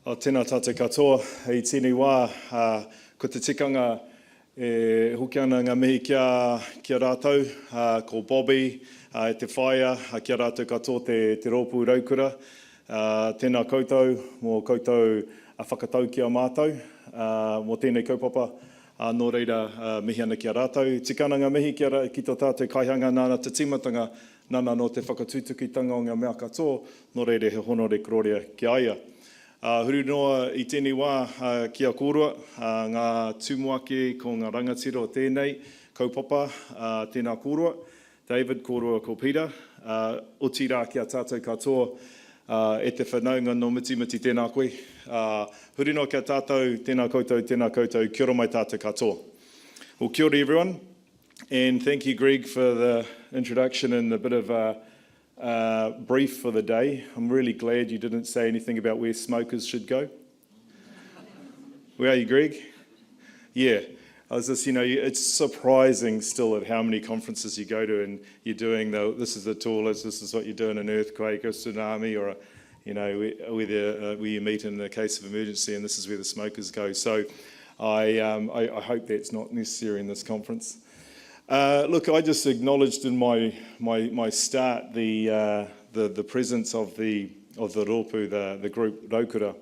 O tēnā tātou katoa, hei tēnei wā, ko te tikanga hoki ana ngā mihi kia rātou, ko Bobby, te whaia, kia rātou katoa te rōpū raukura. Tēnā koutou, mō koutou a whakatau ki a mātou, mō tēnei kaupapa, nō reira mihi ana ki a rātou. Tikana ngā mihi ki tō tātou kaihanga nāna te timatanga, nāna no te whakatūtukitanga o ngā mea katoa, nō reira he honore kororia ki aia. Huru noa i tēnei wā kia kōrua, ngā tūmuake ko ngā rangatira o tēnei, kaupapa, tēnā kōrua, David kōrua ko Peter, o tirā kia tātou katoa, e te whanaunga no miti tēnā koe. Huru noa kia tātou, tēnā koutou, kia ora mai tātou katoa. Well, kia ora everyone, and thank you Greg for the introduction and a bit of brief for the day. I'm really glad you didn't say anything about where smokers should go. Where are you, Greg? Yeah, I was just, it's surprising still at how many conferences you go to and you're doing this is the tallest, this is what you do in an earthquake or a tsunami, or where you meet in a case of emergency, and this is where the smokers go. So I hope that's not necessary in this conference. Look, I just acknowledged in my start the presence of the rōpū, the group Raukura,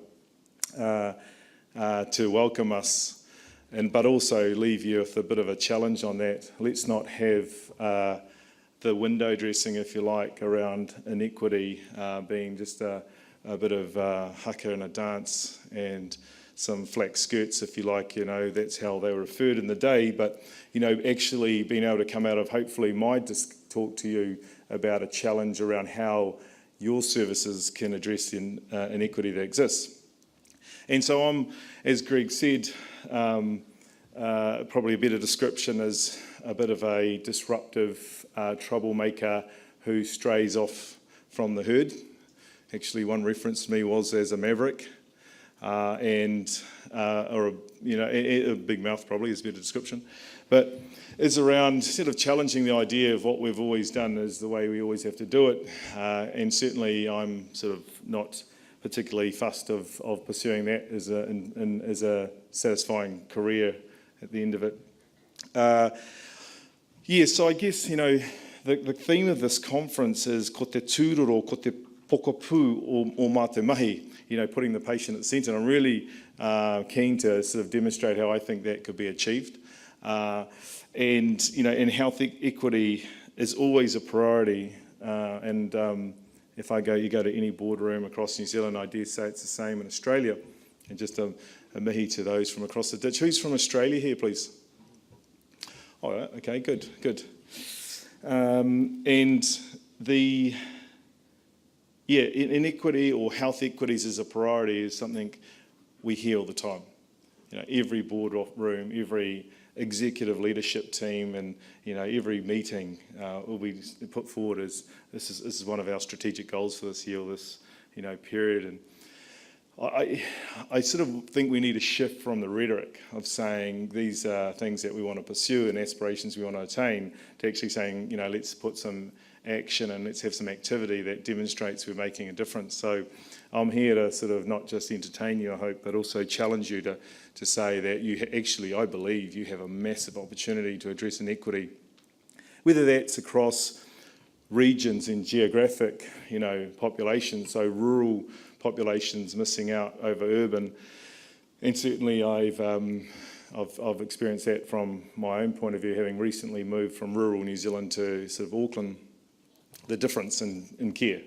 to welcome us, but also leave you with a bit of a challenge on that. Let's not have the window dressing, if you like, around inequity being just a bit of haka and a dance and some flack skirts, if you like, that's how they were referred in the day, but, actually being able to come out of hopefully my talk to you about a challenge around how your services can address the inequity that exists. And so I'm, as Greg said, probably a better description as a bit of a disruptive troublemaker who strays off from the herd. Actually, one reference to me was as a maverick. Or a big mouth probably is a better description, but it's around sort of challenging the idea of what we've always done is the way we always have to do it, and certainly I'm sort of not particularly fussed of pursuing that as a satisfying career at the end of it. So I guess the theme of this conference is ko te tūroro, ko te pokapū o mātou mahi. Putting the patient at the centre. I'm really keen to sort of demonstrate how I think that could be achieved. And health equity is always a priority. If you go to any boardroom across New Zealand, I dare say it's the same in Australia. And just a mihi to those from across the ditch. Who's from Australia here, please? All right, okay, good. Inequity or health equities as a priority is something we hear all the time. Every boardroom, every executive leadership team, and every meeting will be put forward as this is one of our strategic goals for this year, or this period. And I sort of think we need a shift from the rhetoric of saying these are things that we want to pursue and aspirations we want to attain, to actually saying let's put some action and let's have some activity that demonstrates we're making a difference. So I'm here to sort of not just entertain you, I hope, but also challenge you to say that you actually, I believe, you have a massive opportunity to address inequity, whether that's across regions and geographic, populations, so rural populations missing out over urban, and certainly I've experienced that from my own point of view, having recently moved from rural New Zealand to sort of Auckland. The difference in care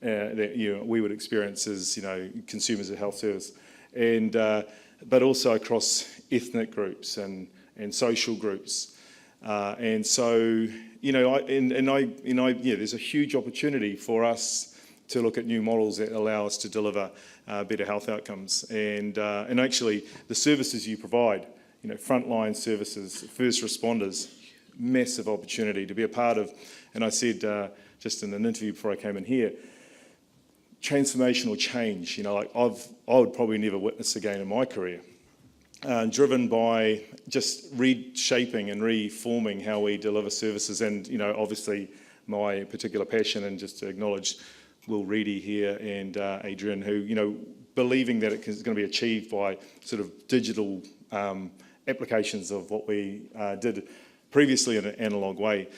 that we would experience as consumers of health service, and but also across ethnic groups and social groups, and so there's a huge opportunity for us to look at new models that allow us to deliver better health outcomes, and actually the services you provide, frontline services, first responders, massive opportunity to be a part of. And I said just in an interview before I came in here, transformational change. I would probably never witness again in my career, driven by just reshaping and reforming how we deliver services. And obviously my particular passion, and just to acknowledge Will Reedy here and Adrian, who believing that it's going to be achieved by sort of digital applications of what we did previously in an analogue way.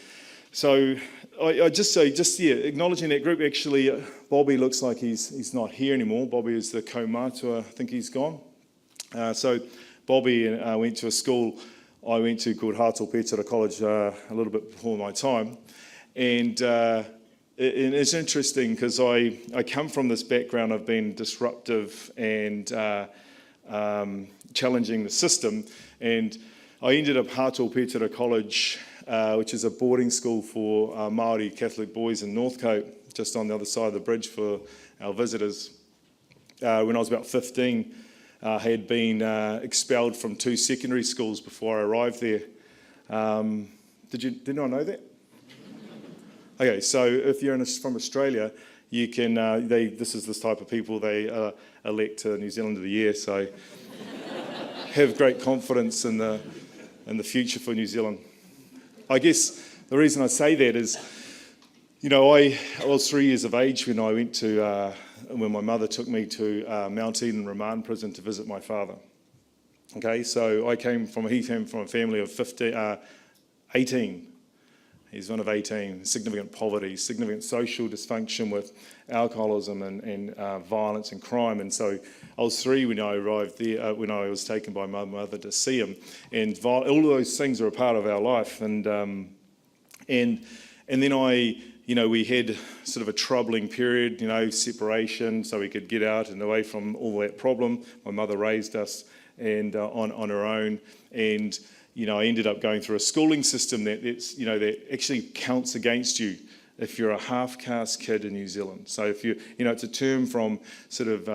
So I just say, acknowledging that group. Actually, Bobby looks like he's not here anymore. Bobby is the kaumātua. I think he's gone. So Bobby went to a school I went to called Hātōpētara College a little bit before my time. And it's interesting because I come from this background of being disruptive and challenging the system. And I ended up Hātōpētara College, which is a boarding school for Maori Catholic boys in Northcote, just on the other side of the bridge for our visitors. When I was about 15, I had been expelled from 2 secondary schools before I arrived there. Did anyone know that? Okay, so if you're from Australia, you can. This is this type of people they elect to New Zealand of the Year. So have great confidence in the future for New Zealand. I guess the reason I say that is, I was 3 years of age when I went to when my mother took me to Mount Eden Remand Prison to visit my father. Okay, so he came from a family of 18. He's one of 18, significant poverty, significant social dysfunction with alcoholism and violence and crime. And so I was 3 when I arrived there, when I was taken by my mother to see him. And all of those things are a part of our life. And then we had sort of a troubling period, separation, so we could get out and away from all that problem. My mother raised us and on her own. And I ended up going through a schooling system that actually counts against you if you're a half-caste kid in New Zealand. So if it's a term from sort of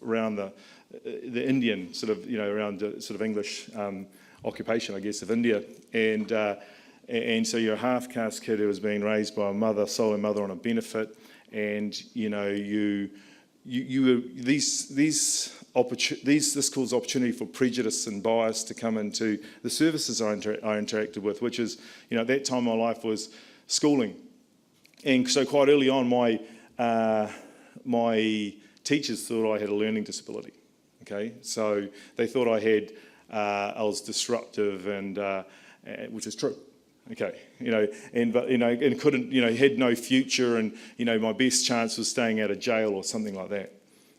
around the Indian around the sort of English occupation, I guess, of India, and so you're a half-caste kid who was being raised by a solo mother on a benefit, and this caused opportunity for prejudice and bias to come into the services I interacted with, which is, at that time in my life was schooling. And so quite early on, my teachers thought I had a learning disability. Okay, so they thought I was disruptive, and which is true. Okay, and couldn't, had no future, and my best chance was staying out of jail or something like that.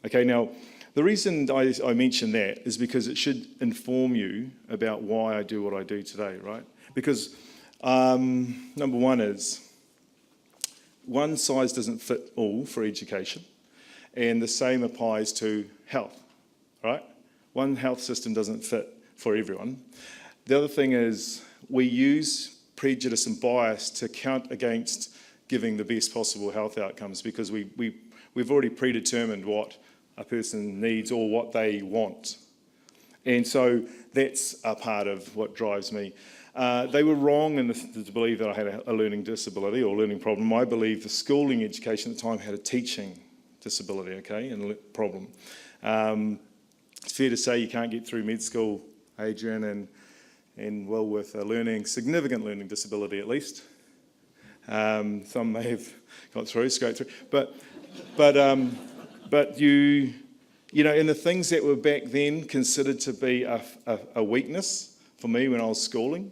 Okay, now the reason I mention that is because it should inform you about why I do what I do today, right? Because number one is, one size doesn't fit all for education, and the same applies to health, right? One health system doesn't fit for everyone. The other thing is, we use prejudice and bias to count against giving the best possible health outcomes, because we've already predetermined what a person needs or what they want. And so that's a part of what drives me. They were wrong to believe that I had a learning disability or learning problem. I believe the schooling education at the time had a teaching disability, okay, and problem. It's fair to say you can't get through med school, Adrian, and well with a significant learning disability at least. Some may have got through, scraped through, but you and the things that were back then considered to be a weakness for me when I was schooling,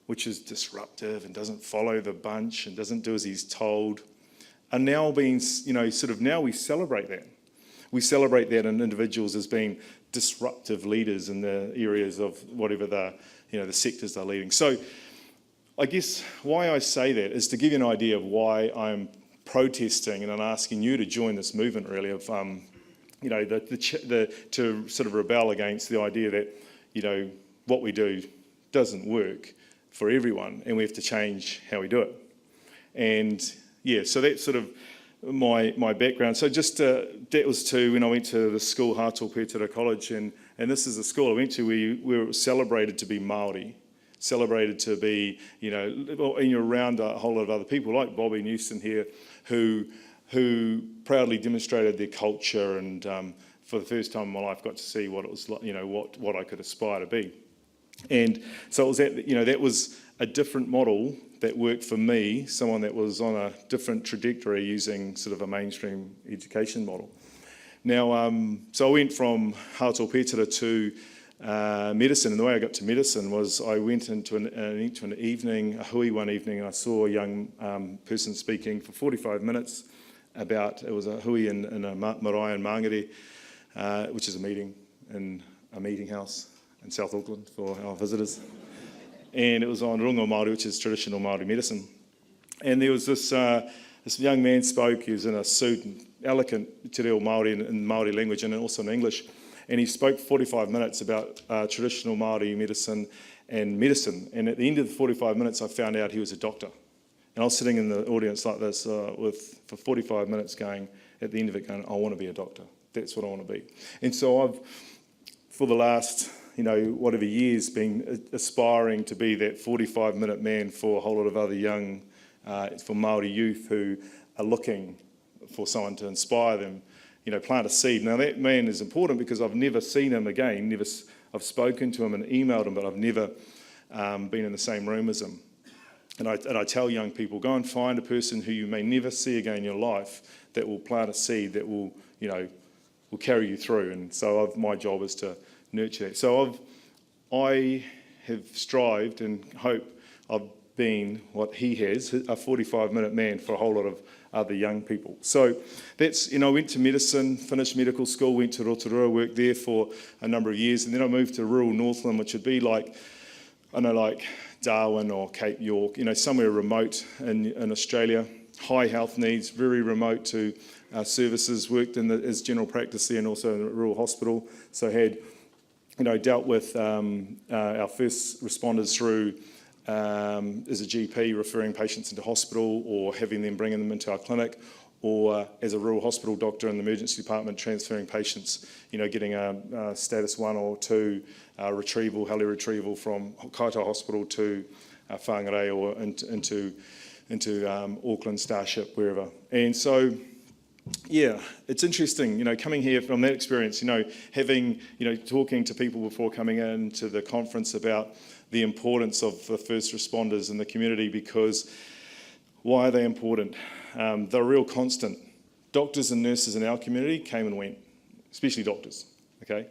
which is disruptive and doesn't follow the bunch and doesn't do as he's told, are now being, now we celebrate that. We celebrate that in individuals as being disruptive leaders in the areas of whatever the sectors they're leading. So I guess why I say that is to give you an idea of why I'm protesting, and I'm asking you to join this movement really of, to sort of rebel against the idea that, what we do doesn't work for everyone, and we have to change how we do it. And so that's sort of my background. So just that was when I went to the school, Hātōpētara College, and this is the school I went to where it was celebrated to be Maori, celebrated to be, and you're around a whole lot of other people like Bobby Newson here, who proudly demonstrated their culture, and for the first time in my life got to see what it was like, what I could aspire to be. And so it was that was a different model that worked for me, someone that was on a different trajectory using sort of a mainstream education model. Now, so I went from Hātōpētara to medicine, and the way I got to medicine was I went into an evening, a hui one evening, and I saw a young person speaking for 45 minutes about, it was a hui in a marae in Māngere, which is a meeting house in South Auckland for our visitors. And it was on Rungo Māori, which is traditional Māori medicine. And there was this young man spoke, he was in a suit, eloquent te reo Māori in Māori language and also in English. And he spoke 45 minutes about traditional Māori medicine and medicine. And at the end of the 45 minutes, I found out he was a doctor. And I was sitting in the audience like this for 45 minutes going, at the end of it going, I want to be a doctor. That's what I want to be. And so I've, for the last, whatever years, been aspiring to be that 45-minute man for a whole lot of other young, for Māori youth who are looking for someone to inspire them, plant a seed. Now that man is important because I've never seen him again. I've spoken to him and emailed him, but I've never been in the same room as him. And I tell young people, go and find a person who you may never see again in your life that will plant a seed that will carry you through. And so my job is to nurture that. So I have strived and hope I've been what he has, a 45-minute man for a whole lot of other young people. So that's, I went to medicine, finished medical school, went to Rotorua, worked there for a number of years, and then I moved to rural Northland, which would be like Darwin or Cape York, somewhere remote in Australia. High health needs, very remote to services, worked as general practice there and also in a rural hospital. So had, dealt with our first responders through as a GP referring patients into hospital or having them bringing them into our clinic, or as a rural hospital doctor in the emergency department transferring patients, getting a status 1 or 2 retrieval, heli retrieval from Kaita Hospital to Whangarei or into Auckland, Starship, wherever. And so, yeah, it's interesting, coming here from that experience, having, talking to people before coming into the conference about the importance of the first responders in the community, because why are they important? They're a real constant. Doctors and nurses in our community came and went, especially doctors, okay?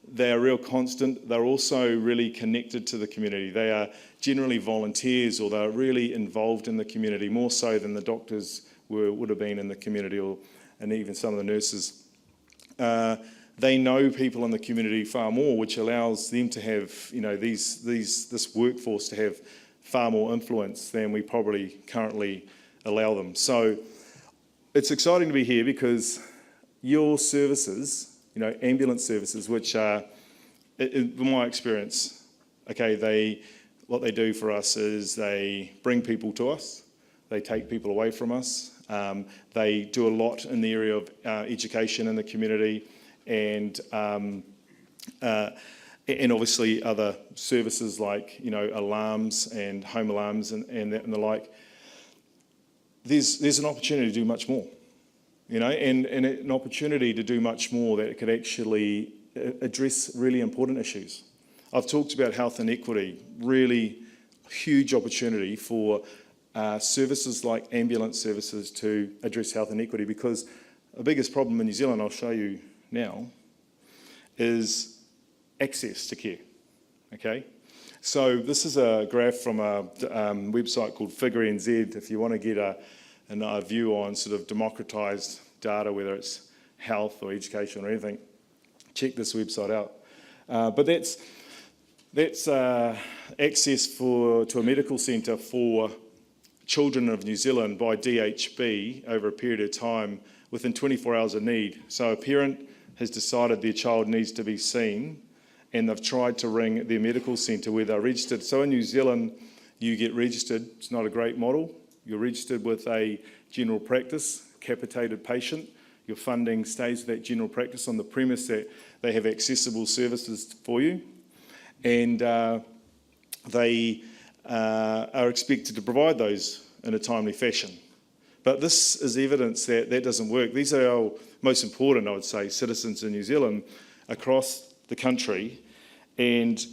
They're a real constant. They're also really connected to the community. They are generally volunteers, or they're really involved in the community, more so than the doctors would have been in the community, and even some of the nurses. They know people in the community far more, which allows them to have, this workforce to have far more influence than we probably currently allow them. So it's exciting to be here because your services, ambulance services, which are, in my experience, okay, what they do for us is they bring people to us, they take people away from us, they do a lot in the area of education in the community, and obviously other services like alarms and home alarms and the like. There's an opportunity to do much more, and an opportunity to do much more that could actually address really important issues. I've talked about health inequity, really huge opportunity for services like ambulance services to address health inequity, because the biggest problem in New Zealand, I'll show you now, is access to care, okay? So this is a graph from a website called Figure NZ, if you want to get a view on sort of democratised data, whether it's health or education or anything, check this website out. But that's access to a medical centre for children of New Zealand by DHB over a period of time within 24 hours of need. So a parent has decided their child needs to be seen, and they've tried to ring their medical centre where they're registered. So in New Zealand, you get registered. It's not a great model. You're registered with a general practice, capitated patient. Your funding stays with that general practice on the premise that they have accessible services for you, and they are expected to provide those in a timely fashion. But this is evidence that that doesn't work. These are our most important, I would say, citizens in New Zealand across the country, and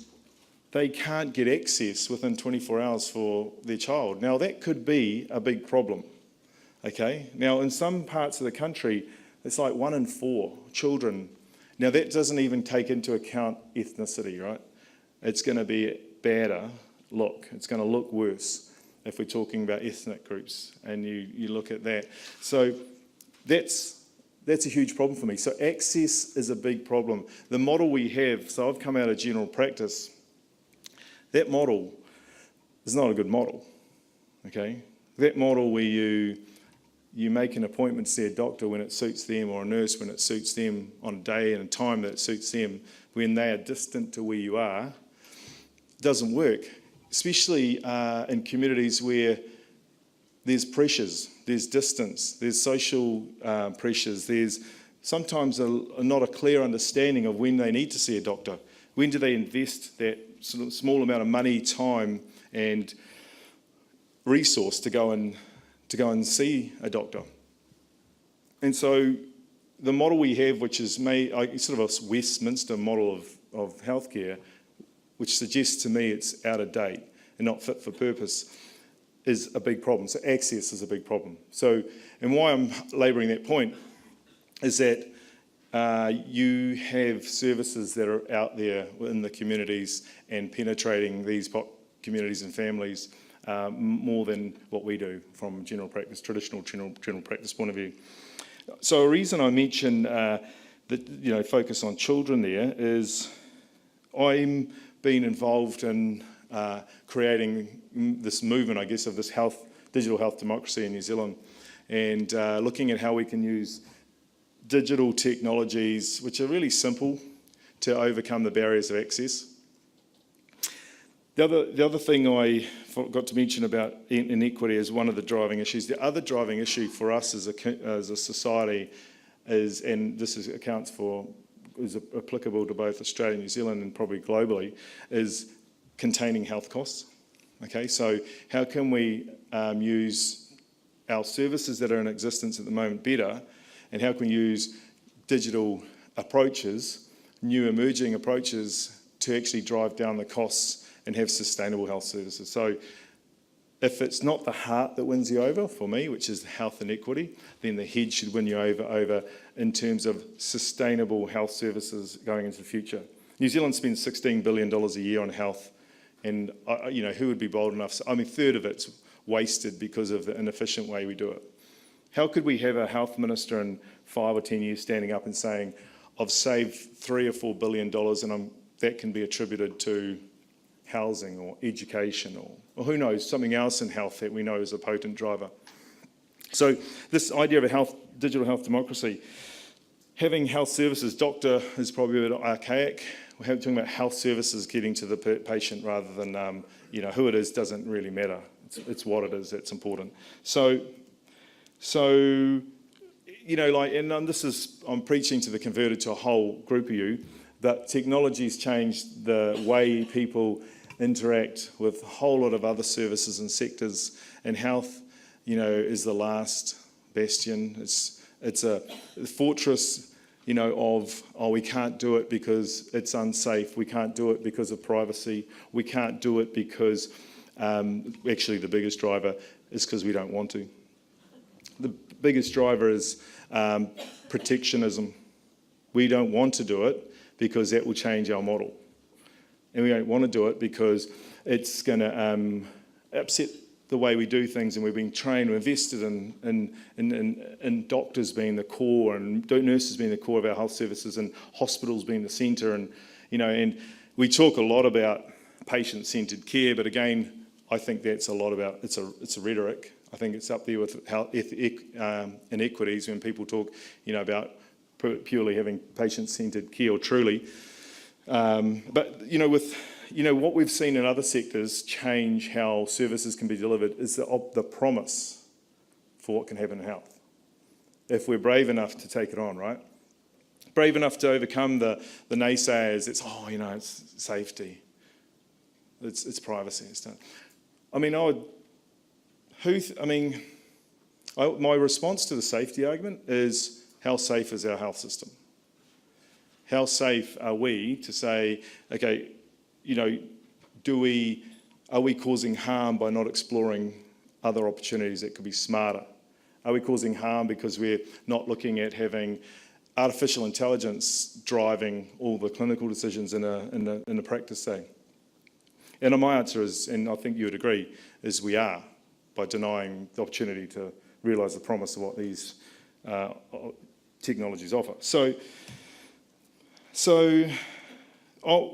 they can't get access within 24 hours for their child. Now, that could be a big problem, okay? Now, in some parts of the country, It's like 1 in 4 children. Now that doesn't even take into account ethnicity, right? It's going to be a badder look. It's going to look worse if we're talking about ethnic groups and you look at that. So that's a huge problem for me. So access is a big problem. The model we have, so I've come out of general practice, that model is not a good model, okay? That model where you make an appointment to see a doctor when it suits them, or a nurse when it suits them, on a day and a time that suits them, when they are distant to where you are, doesn't work, especially in communities where there's pressures, there's distance, there's social pressures, there's sometimes not a clear understanding of when they need to see a doctor. When do they invest that sort of small amount of money, time and resource to go and see a doctor? And so the model we have, which is sort of a Westminster model of healthcare, which suggests to me it's out of date and not fit for purpose, is a big problem. So access is a big problem. So, and why I'm labouring that point is that you have services that are out there in the communities and penetrating these communities and families more than what we do from general practice, traditional general practice point of view. So a reason I mention that, focus on children there is I'm being involved in creating this movement, I guess, of this digital health democracy in New Zealand, and looking at how we can use digital technologies, which are really simple, to overcome the barriers of access. The other thing I forgot to mention about inequity is one of the driving issues. The other driving issue for us as a society is, and this is applicable to both Australia and New Zealand and probably globally, is containing health costs. Okay, so how can we use our services that are in existence at the moment better, and how can we use digital approaches, new emerging approaches, to actually drive down the costs and have sustainable health services? So if it's not the heart that wins you over, for me, which is health inequity, then the head should win you over in terms of sustainable health services going into the future. New Zealand spends $16 billion a year on health, and who would be bold enough? A third of it's wasted because of the inefficient way we do it. How could we have a health minister in 5 or 10 years standing up and saying, I've saved $3 or $4 billion and that can be attributed to housing or education or who knows, something else in health that we know is a potent driver. So this idea of a digital health democracy, having health services, doctor is probably a bit archaic. We're talking about health services getting to the patient rather than, who it is doesn't really matter. It's what it is that's important. So I'm preaching to the converted, to a whole group of you, that technology's changed the way people interact with a whole lot of other services and sectors, and health, is the last bastion. It's a fortress, we can't do it because it's unsafe. We can't do it because of privacy. We can't do it because, actually the biggest driver is because we don't want to. The biggest driver is protectionism. We don't want to do it because that will change our model. And we don't want to do it because it's going to upset the way we do things, and we've been trained, we're invested in doctors being the core and nurses being the core of our health services, and hospitals being the centre, and we talk a lot about patient-centred care, but again, I think that's a lot about, it's a rhetoric. I think it's up there with health inequities when people talk, about purely having patient-centred care, or truly. But what we've seen in other sectors change how services can be delivered is the promise for what can happen in health, if we're brave enough to take it on, right? Brave enough to overcome the naysayers. It's safety, it's privacy and stuff. My response to the safety argument is, how safe is our health system? How safe are we to say, okay, are we causing harm by not exploring other opportunities that could be smarter? Are we causing harm because we're not looking at having artificial intelligence driving all the clinical decisions in a practice day? And my answer is, and I think you would agree, is we are, by denying the opportunity to realise the promise of what these technologies offer. So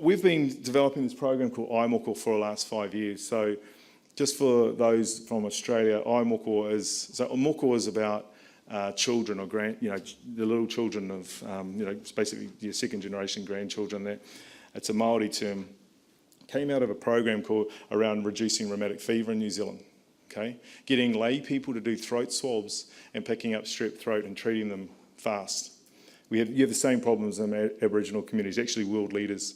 we've been developing this program called I Walker for the last 5 years. So just for those from Australia, I Walker is about children or the little children of, it's basically your second generation grandchildren there. It's a Maori term. Came out of a program called around reducing rheumatic fever in New Zealand. Okay, getting lay people to do throat swabs and picking up strep throat and treating them fast. You have the same problems in Aboriginal communities, actually world leaders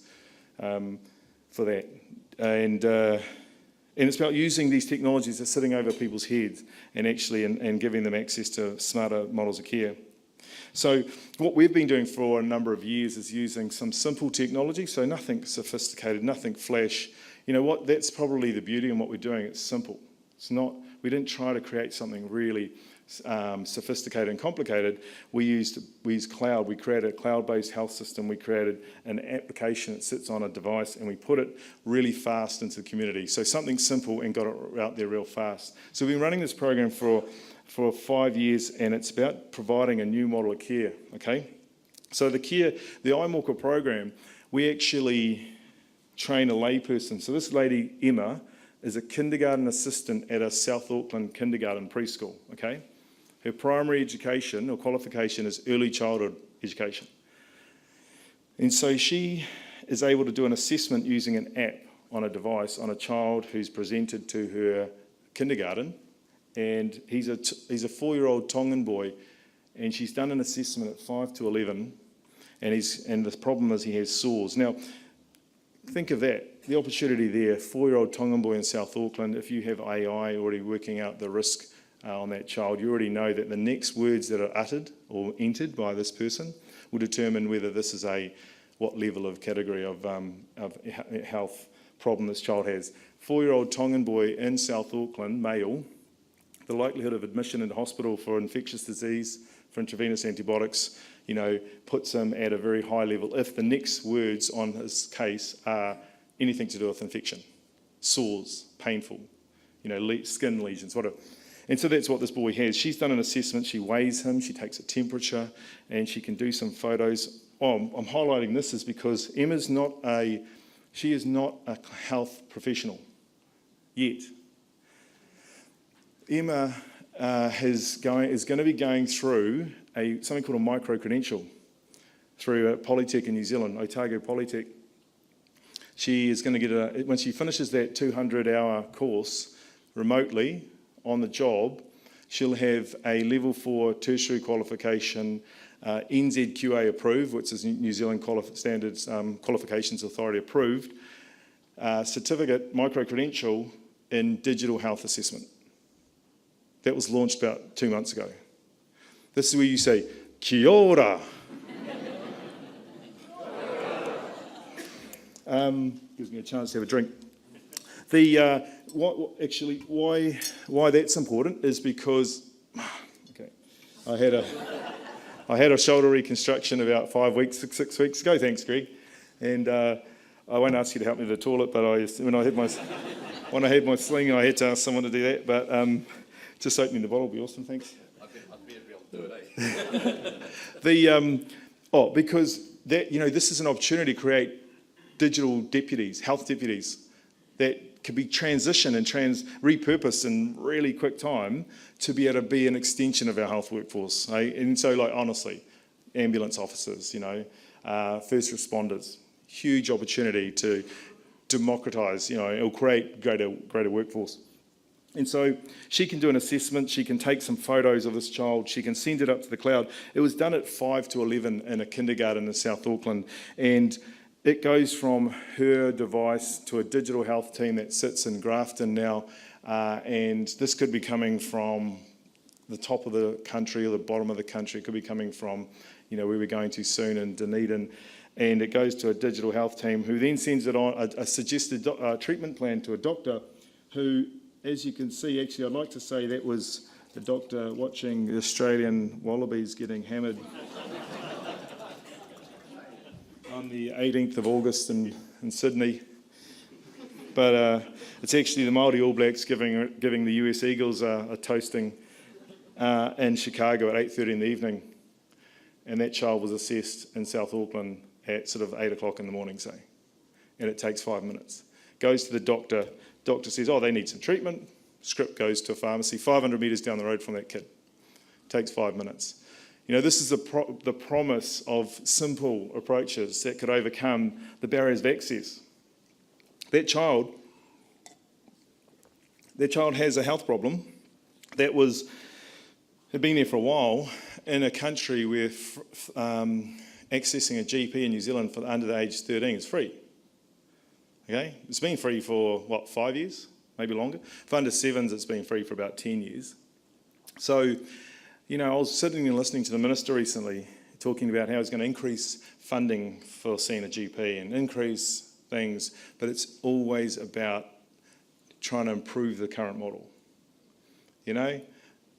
for that. And it's about using these technologies that are sitting over people's heads and actually and giving them access to smarter models of care. So what we've been doing for a number of years is using some simple technology, so nothing sophisticated, nothing flash. You know what, that's probably the beauty in what we're doing, it's simple. It's not, we didn't try to create something really sophisticated and complicated. We used cloud. We created a cloud-based health system. We created an application that sits on a device, and we put it really fast into the community. So something simple and got it out there real fast. So we've been running this program for 5 years, and it's about providing a new model of care. Okay, so the I Walker program, we actually train a layperson. So this lady Emma is a kindergarten assistant at a South Auckland kindergarten preschool, okay? Her primary education or qualification is early childhood education. And so she is able to do an assessment using an app on a device on a child who's presented to her kindergarten, and he's a 4-year-old Tongan boy, and she's done an assessment at 5 to 11, and the problem is he has sores. Now, think of that. The opportunity there, 4-year-old Tongan boy in South Auckland, if you have AI already working out the risk on that child, you already know that the next words that are uttered or entered by this person will determine whether this is what level of category of health problem this child has. 4-year-old Tongan boy in South Auckland, male, the likelihood of admission into hospital for infectious disease, for intravenous antibiotics, puts him at a very high level if the next words on his case are anything to do with infection, sores, painful, skin lesions, whatever. And so that's what this boy has. She's done an assessment, she weighs him, she takes a temperature, and she can do some photos. I'm highlighting this is because Emma's she is not a health professional yet. Emma is going to be going through something called a micro-credential through a Polytech in New Zealand, Otago Polytech. She is going to get when she finishes that 200-hour course remotely on the job, she'll have a level 4 tertiary qualification, NZQA approved, which is New Zealand Standards Qualifications Authority approved, certificate, micro-credential in digital health assessment. That was launched about 2 months ago. This is where you say, kia ora. Gives me a chance to have a drink. Why that's important is because, I had a shoulder reconstruction about 6 weeks ago. Thanks, Greg. And I won't ask you to help me to the toilet, but when I had my sling, I had to ask someone to do that. But just opening the bottle would be awesome. Thanks. I'd be able to do it, because this is an opportunity to create digital deputies, health deputies, that can be transitioned and repurposed in really quick time to be able to be an extension of our health workforce. And so, honestly, ambulance officers, first responders, huge opportunity to democratise, it'll create greater workforce. And so she can do an assessment, she can take some photos of this child, she can send it up to the cloud. It was done at 5 to 11 in a kindergarten in South Auckland, and it goes from her device to a digital health team that sits in Grafton now, and this could be coming from the top of the country or the bottom of the country. It could be coming from, where we're going to soon in Dunedin, and it goes to a digital health team who then sends it on a suggested treatment plan to a doctor who, as you can see, actually I'd like to say that was the doctor watching the Australian Wallabies getting hammered on the 18th of August in Sydney. But it's actually the Maori All Blacks giving the US Eagles a toasting in Chicago at 8:30 in the evening. And that child was assessed in South Auckland at sort of 8 o'clock in the morning, say. And it takes 5 minutes. Goes to the doctor says, oh, they need some treatment. Script goes to a pharmacy 500 metres down the road from that kid. Takes 5 minutes. You know, this is the promise of simple approaches that could overcome the barriers of access. That child has a health problem that had been there for a while in a country where accessing a GP in New Zealand for under the age 13 is free. Okay, it's been free for 5 years, maybe longer. For under 7s, it's been free for about 10 years. So, you know, I was sitting and listening to the minister recently talking about how he's going to increase funding for seeing a GP and increase things, but it's always about trying to improve the current model. You know,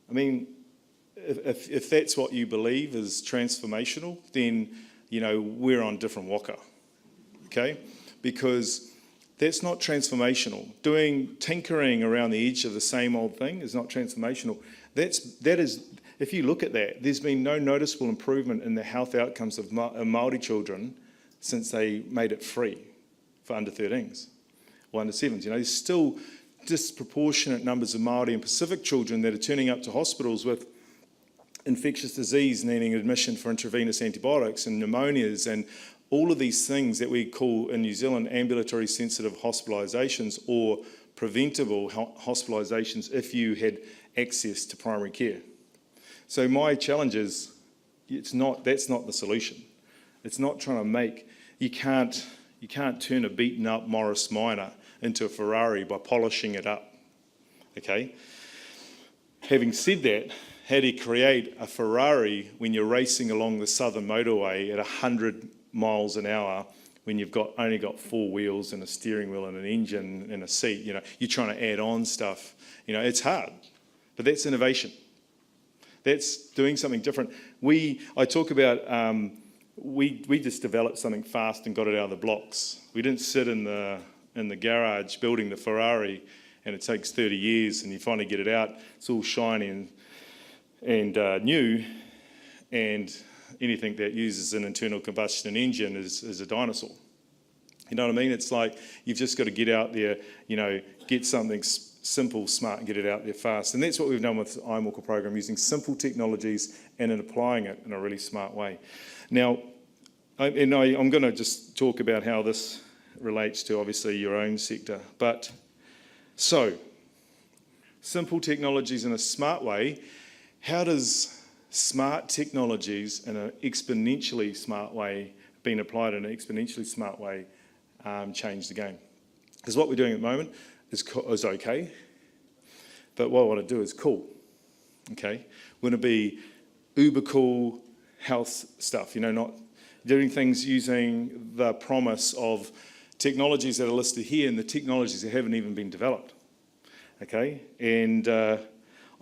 I mean, if that's what you believe is transformational, then, you know, we're on different waka, okay? Because that's not transformational. Tinkering around the edge of the same old thing is not transformational. That is, if you look at that, there's been no noticeable improvement in the health outcomes of Maori children since they made it free for under 13s or under 7s. You know, there's still disproportionate numbers of Maori and Pacific children that are turning up to hospitals with infectious disease needing admission for intravenous antibiotics and pneumonias and all of these things that we call in New Zealand ambulatory sensitive hospitalisations or preventable hospitalisations if you had access to primary care. So my challenge is, that's not the solution. It's not trying to make, you can't turn a beaten up Morris Minor into a Ferrari by polishing it up, okay? Having said that, how do you create a Ferrari when you're racing along the southern motorway at 100 miles an hour when you've only got 4 wheels and a steering wheel and an engine and a seat? You know, you're trying to add on stuff. You know, it's hard, but that's innovation. That's doing something different. I talk about, we just developed something fast and got it out of the blocks. We didn't sit in the garage building the Ferrari and it takes 30 years and you finally get it out. It's all shiny and new, and anything that uses an internal combustion engine is a dinosaur. You know what I mean? It's like you've just got to get out there, you know, get something simple, smart, and get it out there fast. And that's what we've done with the I Walker program, using simple technologies and then applying it in a really smart way. Now, I'm going to just talk about how this relates to, obviously, your own sector. But, so, simple technologies in a smart way. How does smart technologies in an exponentially smart way, being applied in an exponentially smart way, change the game? Because what we're doing at the moment is okay, but what I want to do is cool, okay? We're going to be uber cool health stuff, you know, not doing things using the promise of technologies that are listed here and the technologies that haven't even been developed, okay? And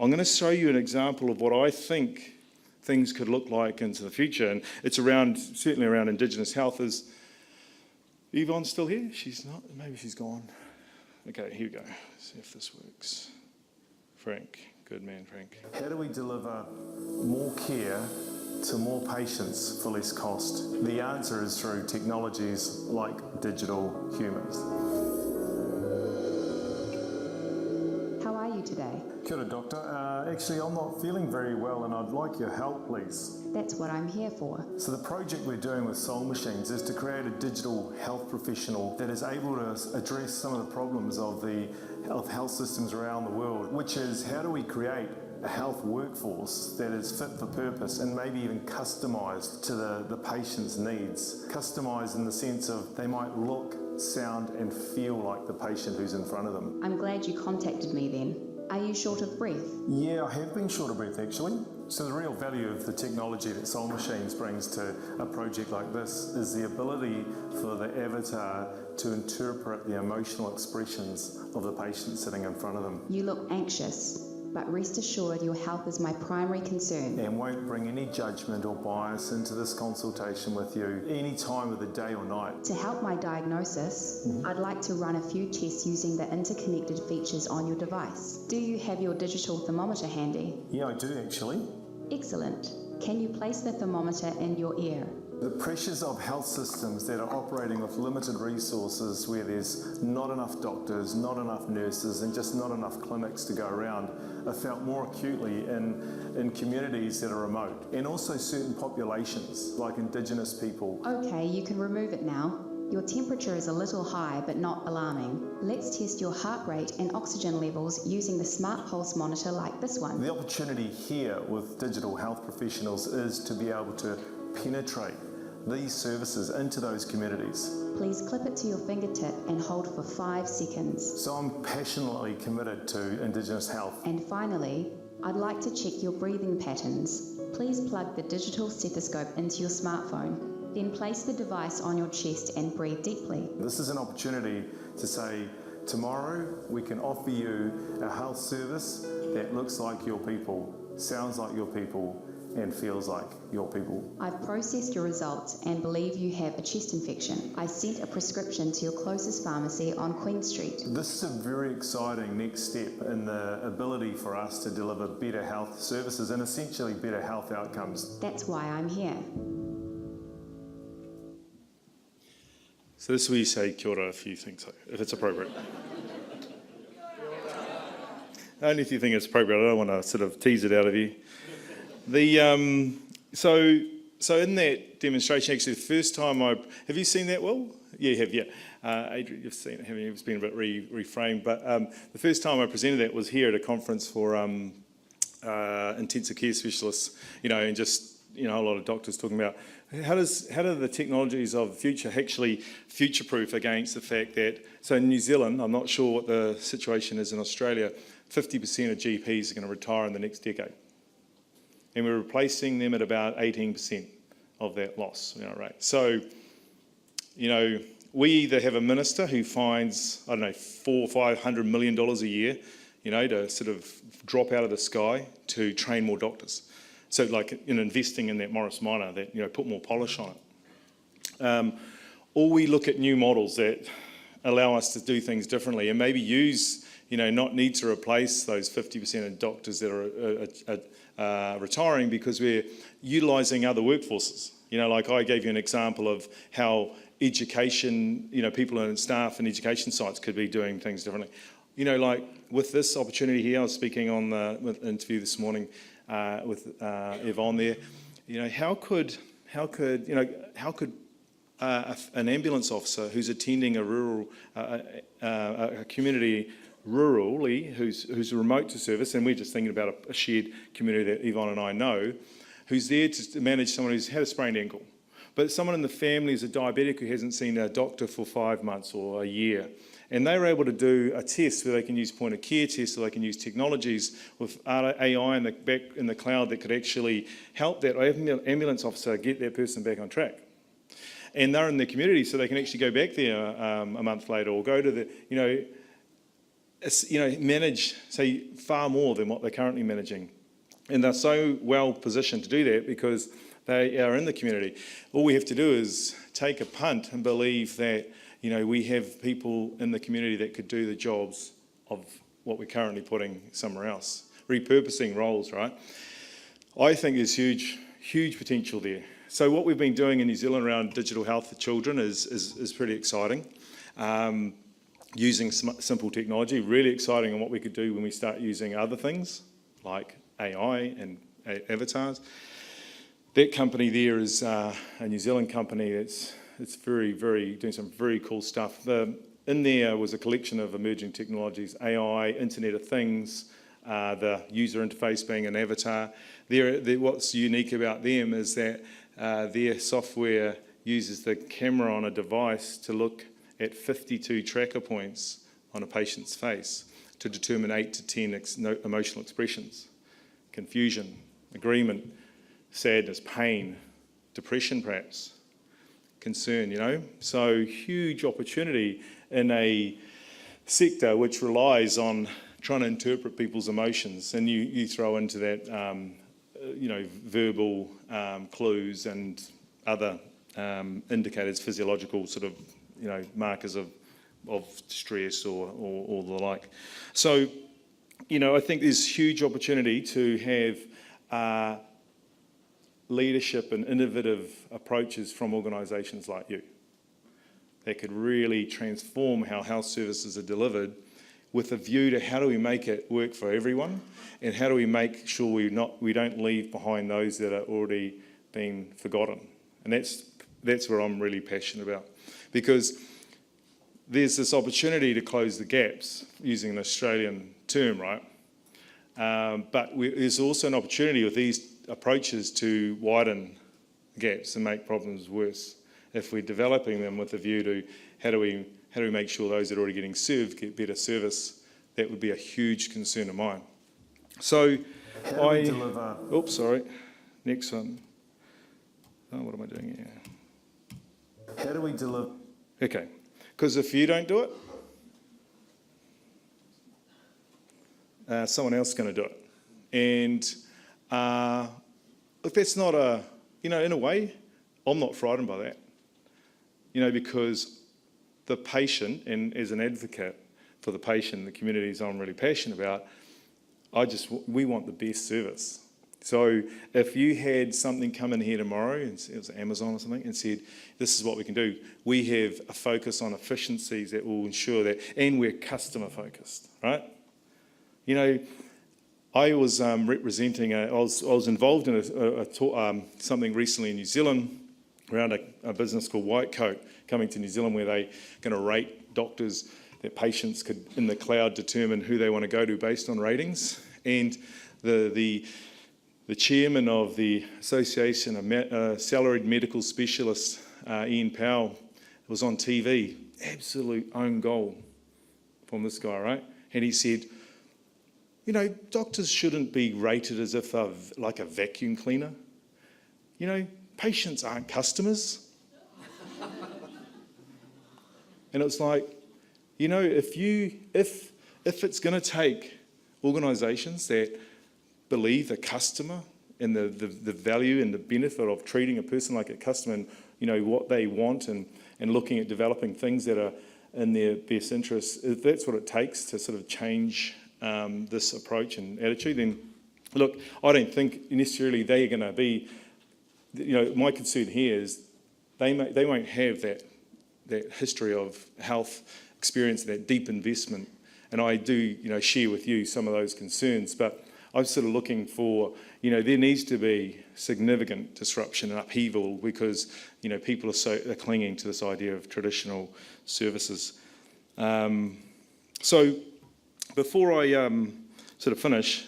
I'm going to show you an example of what I think things could look like into the future, and it's certainly around Indigenous health. Is Yvonne still here? She's not, maybe she's gone. Okay, here we go. See if this works. Frank, good man, Frank. How do we deliver more care to more patients for less cost? The answer is through technologies like digital humans. How are you today? Kia ora, Doctor. Actually, I'm not feeling very well and I'd like your help, please. That's what I'm here for. So the project we're doing with Soul Machines is to create a digital health professional that is able to address some of the problems of health systems around the world, which is how do we create a health workforce that is fit for purpose and maybe even customised to the patient's needs. Customised in the sense of they might look, sound and feel like the patient who's in front of them. I'm glad you contacted me then. Are you short of breath? Yeah, I have been short of breath actually. So the real value of the technology that Soul Machines brings to a project like this is the ability for the avatar to interpret the emotional expressions of the patient sitting in front of them. You look anxious. but rest assured your health is my primary concern. And won't bring any judgment or bias into this consultation with you any time of the day or night. To help my diagnosis, I'd like to run a few tests using the interconnected features on your device. Do you have your digital thermometer handy? Yeah, I do actually. Excellent. Can you place the thermometer in your ear? The pressures of health systems that are operating with limited resources, where there's not enough doctors, not enough nurses, and just not enough clinics to go around, are felt more acutely in communities that are remote, and also certain populations, like Indigenous people. Okay, you can remove it now. Your temperature is a little high, but not alarming. Let's test your heart rate and oxygen levels using the smart pulse monitor like this one. The opportunity here with digital health professionals is to be able to penetrate these services into those communities. Please clip it to your fingertip and hold for 5 seconds. So I'm passionately committed to Indigenous health. And finally, I'd like to check your breathing patterns. Please plug the digital stethoscope into your smartphone. Then place the device on your chest and breathe deeply. This is an opportunity to say, tomorrow we can offer you a health service that looks like your people, sounds like your people, and feels like your people. I've processed your results and believe you have a chest infection. I sent a prescription to your closest pharmacy on Queen Street. This is a very exciting next step in the ability for us to deliver better health services and essentially better health outcomes. That's why I'm here. So this is where you say kia ora if you think so, if it's appropriate. Only if you think it's appropriate. I don't want to sort of tease it out of you. So in that demonstration, actually, the first time have you seen that, Will? Yeah, you have, yeah. Adrian, you've seen it, haven't you? It's been a bit reframed, but the first time I presented that was here at a conference for intensive care specialists, and just, a lot of doctors talking about how do the technologies of the future actually future-proof against the fact that, so in New Zealand, I'm not sure what the situation is in Australia, 50% of GPs are going to retire in the next decade. And we're replacing them at about 18% of that loss, rate. So, we either have a minister who finds, $400 or $500 million a year, to sort of drop out of the sky to train more doctors. So, like, investing in that Morris Minor, that, put more polish on it. Or we look at new models that allow us to do things differently and maybe use, not need to replace those 50% of doctors that are retiring because we're utilising other workforces. Like I gave you an example of how education, people and staff and education sites could be doing things differently. Like with this opportunity here, I was speaking on the interview this morning with Yvonne there. How could an ambulance officer who's attending a rural a community rurally, who's remote to service, and we're just thinking about a shared community that Yvonne and I know, who's there to manage someone who's had a sprained ankle. But someone in the family is a diabetic who hasn't seen a doctor for 5 months or a year. And they were able to do a test where they can use point of care tests, so they can use technologies with AI in the cloud that could actually help that ambulance officer get that person back on track. And they're in the community, so they can actually go back there a month later or go to the, manage, say, far more than what they're currently managing. And they're so well positioned to do that because they are in the community. All we have to do is take a punt and believe that, we have people in the community that could do the jobs of what we're currently putting somewhere else. Repurposing roles, right? I think there's huge potential there. So what we've been doing in New Zealand around digital health for children is pretty exciting. Using simple technology, really exciting on what we could do when we start using other things like AI and avatars. That company there is a New Zealand company that's very, very doing some very cool stuff. In there was a collection of emerging technologies, AI, Internet of Things, the user interface being an avatar. What's unique about them is that their software uses the camera on a device to look at 52 tracker points on a patient's face to determine 8 to 10 emotional expressions. Confusion, agreement, sadness, pain, depression perhaps, concern, So huge opportunity in a sector which relies on trying to interpret people's emotions, and you throw into that, verbal clues and other indicators, physiological sort of, markers of stress or the like. So, I think there's huge opportunity to have leadership and innovative approaches from organisations like you that could really transform how health services are delivered, with a view to how do we make it work for everyone, and how do we make sure we don't leave behind those that are already being forgotten. And that's where I'm really passionate about, because there's this opportunity to close the gaps, using an Australian term, right? But there's also an opportunity with these approaches to widen gaps and make problems worse. If we're developing them with a view to how do we make sure those that are already getting served get better service, that would be a huge concern of mine. So oops, sorry, next one. Oh, what am I doing here? How do we deliver? Okay, because if you don't do it, someone else is going to do it. And if that's not in a way, I'm not frightened by that. Because the patient, and as an advocate for the patient, the communities I'm really passionate about, we want the best service. So if you had something come in here tomorrow, and it was Amazon or something, and said, this is what we can do, we have a focus on efficiencies that will ensure that, and we're customer focused, right? I was representing, I was involved in something recently in New Zealand around a business called White Coat coming to New Zealand, where they're going to rate doctors that patients could, in the cloud, determine who they want to go to based on ratings. And the chairman of the Association of Salaried Medical Specialists, Ian Powell, was on TV, absolute own goal from this guy, right? And he said, doctors shouldn't be rated as if they're like a vacuum cleaner. Patients aren't customers. And it's like, if it's going to take organisations that believe the customer and the value and the benefit of treating a person like a customer, and what they want, and looking at developing things that are in their best interests, if that's what it takes to sort of change this approach and attitude, then look, I don't think necessarily they're going to be. My concern here is they won't have that history of health experience, that deep investment, and I do share with you some of those concerns. But I'm sort of looking for there needs to be significant disruption and upheaval, because people are clinging to this idea of traditional services. So before I sort of finish,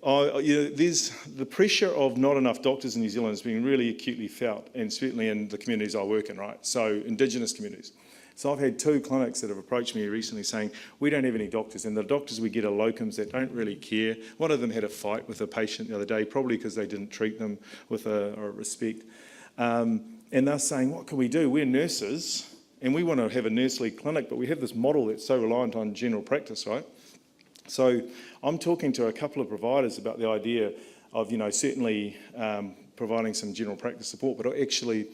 there's the pressure of not enough doctors in New Zealand has been really acutely felt, and certainly in the communities I work in, right? So Indigenous communities. So I've had 2 clinics that have approached me recently saying, we don't have any doctors, and the doctors we get are locums that don't really care. One of them had a fight with a patient the other day, probably because they didn't treat them with a respect. And they're saying, what can we do? We're nurses, and we want to have a nurse-led clinic, but we have this model that's so reliant on general practice, right? So I'm talking to a couple of providers about the idea of, certainly providing some general practice support, but actually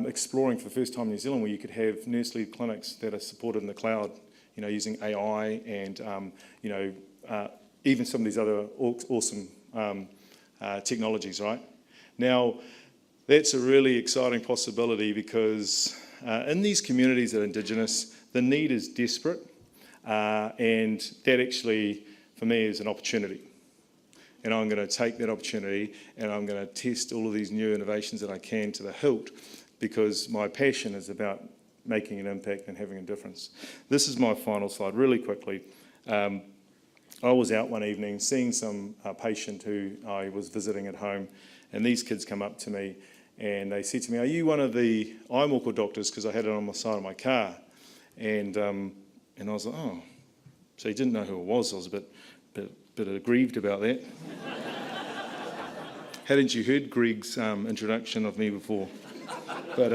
exploring for the first time in New Zealand where you could have nurse-led clinics that are supported in the cloud, using AI and, even some of these other awesome technologies, right? Now, that's a really exciting possibility, because in these communities that are Indigenous, the need is desperate. And that actually, for me, is an opportunity. And I'm going to take that opportunity, and I'm going to test all of these new innovations that I can to the hilt, because my passion is about making an impact and having a difference. This is my final slide, really quickly. I was out one evening seeing some patient who I was visiting at home, and these kids come up to me, and they said to me, are you one of the I Walker doctors? Because I had it on the side of my car. And I was like, oh. So he didn't know who it was. I was a bit aggrieved about that. Hadn't you heard Greg's introduction of me before? But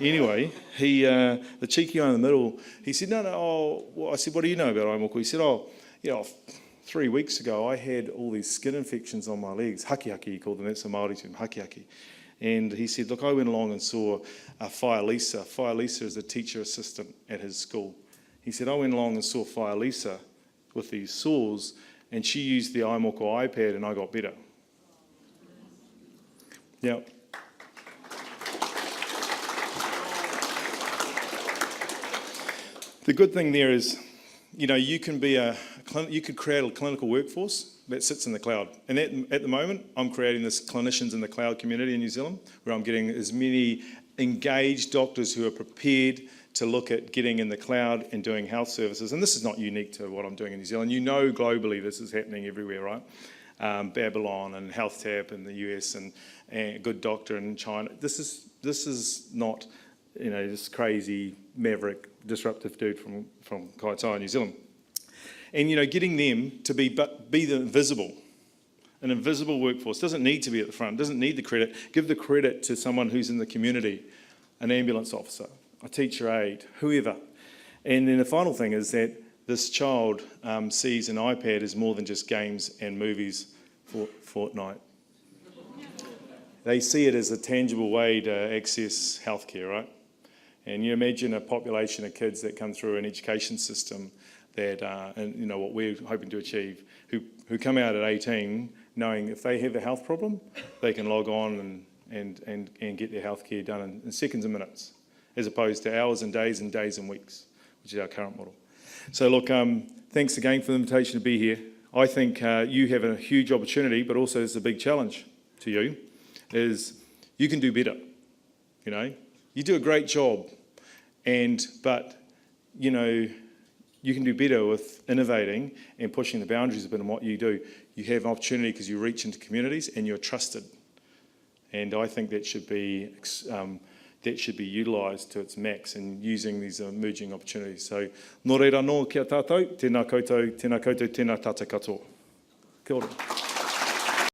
anyway, he, the cheeky guy in the middle, he said, I said, what do you know about I Moko? He said, 3 weeks ago I had all these skin infections on my legs. Haki haki, he called them, that's a Maori term, haki haki. And he said, look, I went along and saw Whaia Lisa. Whaia Lisa is a teacher assistant at his school. He said, I went along and saw Whaia Lisa with these sores, and she used the I Moko iPad and I got better. Yeah. The good thing there is, you can you could create a clinical workforce that sits in the cloud. And at the moment, I'm creating this clinicians in the cloud community in New Zealand, where I'm getting as many engaged doctors who are prepared to look at getting in the cloud and doing health services. And this is not unique to what I'm doing in New Zealand. Globally this is happening everywhere, right? Babylon and HealthTap in the US and Good Doctor in China. This is not, this crazy maverick disruptive dude from Kaitaia, New Zealand. And getting them to be the an invisible workforce, doesn't need to be at the front, doesn't need the credit. Give the credit to someone who's in the community, an ambulance officer, a teacher aide, whoever. And then the final thing is that this child sees an iPad as more than just games and movies for Fortnite. They see it as a tangible way to access healthcare, right? And you imagine a population of kids that come through an education system that, what we're hoping to achieve, who come out at 18 knowing if they have a health problem, they can log on and get their healthcare done in seconds and minutes, as opposed to hours and days and weeks, which is our current model. So look, thanks again for the invitation to be here. I think you have a huge opportunity, but also it's a big challenge to you, is you can do better, You do a great job, but you can do better with innovating and pushing the boundaries a bit in what you do. You have an opportunity because you reach into communities and you're trusted. And I think that should be utilised to its max and using these emerging opportunities. So, nō reira nō kia tātou, tēnā koutou, tēnā tata katoa. Kia ora.